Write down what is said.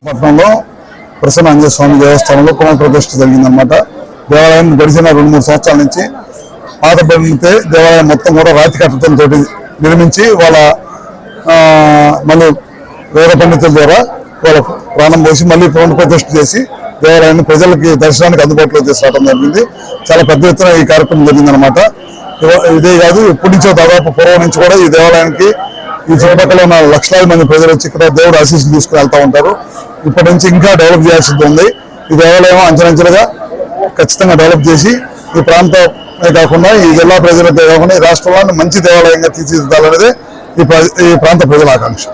పట్టణంలో ప్రసన్న ఆంజనేయ స్వామి దేవస్థానంలో పునఃప్రతిష్ఠ జరిగిందనమాట. దేవాలయం గడిచిన 2-3 సంవత్సరాల నుంచి పాత పడితే దేవాలయం మొత్తం కూడా రాతి కట్టడంతో నిర్మించి వాళ్ళ మళ్ళీ వేద పండితుల ద్వారా వాళ్ళ ప్రాణం పోసి మళ్ళీ పునఃప్రతిష్ఠ చేసి దేవాలయాన్ని ప్రజలకి దర్శనానికి అందుబాటులో తీసుకురావడం జరిగింది. చాలా పెద్ద ఎత్తున ఈ కార్యక్రమం జరిగిందనమాట. ఇదే కాదు, ఇప్పటి నుంచో దాదాపు పూర్వం నుంచి కూడా ఈ దేవాలయానికి ఈ చుట్టుపక్కల ఉన్న లక్షలాది మంది ప్రజలు వచ్చి ఇక్కడ దేవుడు ఆశీస్సులు తీసుకుని వెళ్తూ ఉంటారు. ఇప్పటి నుంచి ఇంకా డెవలప్ చేయాల్సి ఉంది. ఈ దేవాలయం అంచెలంచెలుగా ఖచ్చితంగా డెవలప్ చేసి ఈ ప్రాంతమే కాకుండా ఈ జిల్లా ప్రజలకే కాకుండా ఈ రాష్ట్రంలో మంచి దేవాలయంగా తీర్చిదిద్దాలనేది ఈ ప్రాంత ప్రజల ఆకాంక్ష.